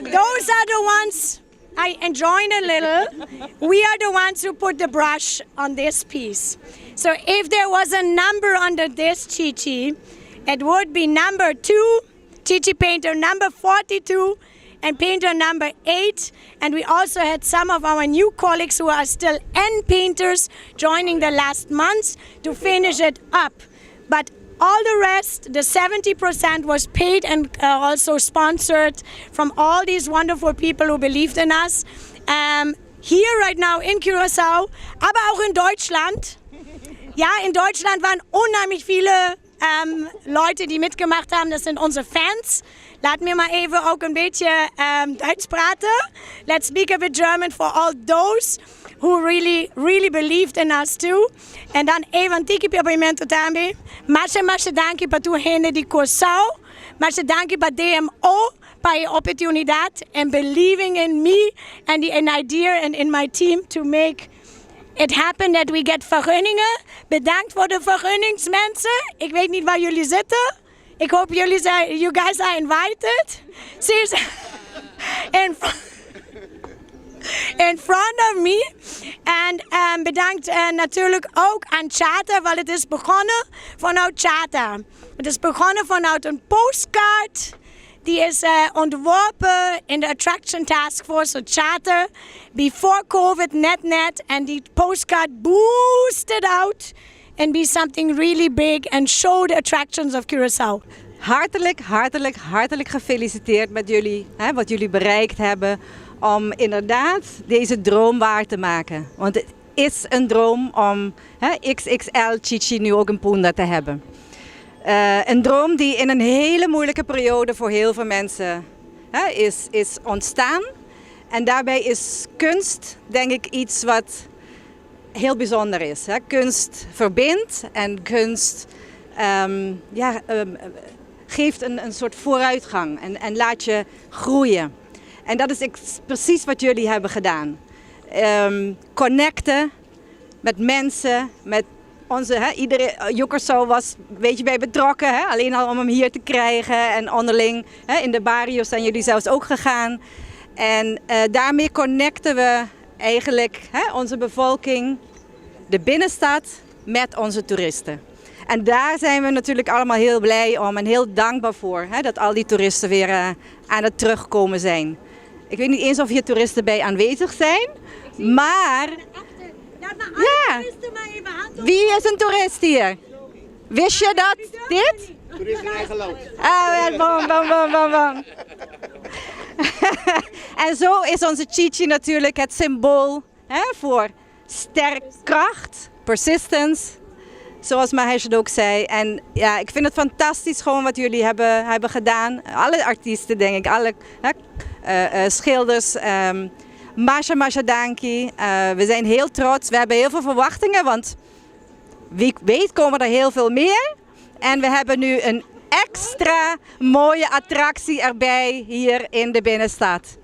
those are the ones I enjoy a little. We are the ones who put the brush on this piece. So if there was a number under this Chi-Chi, it would be number 2, Chi-Chi painter number 42, and painter number 8. And we also had some of our new colleagues who are still end painters joining the last months to finish it up. But all the rest, the 70% was paid and also sponsored from all these wonderful people who believed in us. Here right now in Curaçao, aber auch in Deutschland. Ja, in Deutschland waren unheimlich viele Leute, die mitgemacht haben. Das sind unsere Fans. Laat me maar even ook een beetje Duits praten. Let's speak a bit German for all those who really believed in us too. En dan even tiki pimento também. Masha danke para tu gente de Curaçao. Masha danke para DMO para a oportunidade and believing in me and an idea and in my team to make it happen that we get vergunningen. Bedankt voor de vergunningsmensen. Ik weet niet waar jullie zitten. Ik hoop jullie zijn, you guys are invited. She's in front of me. En bedankt natuurlijk ook aan Charter, want het is begonnen vanuit Charter. Het is begonnen vanuit een postcard. Die is ontworpen in de Attraction Task Force of Charter. Before COVID, net. And the postcard boosted out and be something really big and show the attractions of Curaçao. Hartelijk gefeliciteerd met jullie, wat jullie bereikt hebben om inderdaad deze droom waar te maken. Want het is een droom om XXL Chi-Chi nu ook in Punda te hebben. Een droom die in een hele moeilijke periode voor heel veel mensen is ontstaan. En daarbij is kunst, denk ik, iets wat heel bijzonder is. Kunst verbindt en kunst geeft een soort vooruitgang en laat je groeien. En dat is precies wat jullie hebben gedaan. Connecten met mensen, met onze, Curaçao was een beetje bij betrokken, alleen al om hem hier te krijgen en onderling. In de barrios zijn jullie zelfs ook gegaan. En daarmee connecten we eigenlijk onze bevolking, de binnenstad, met onze toeristen. En daar zijn we natuurlijk allemaal heel blij om en heel dankbaar voor, dat al die toeristen weer aan het terugkomen zijn. Ik weet niet eens of hier toeristen bij aanwezig zijn, maar ja, wie is een toerist hier? Wist je dat dit? Toerist in eigen land. Bom. En zo is onze Chi-Chi natuurlijk het symbool voor sterk kracht, persistence, zoals Mahesh het ook zei. En ja, ik vind het fantastisch gewoon wat jullie hebben gedaan. Alle artiesten, denk ik, alle schilders. Masha dankie. We zijn heel trots. We hebben heel veel verwachtingen, want wie weet komen er heel veel meer. En we hebben nu een extra mooie attractie erbij hier in de binnenstad.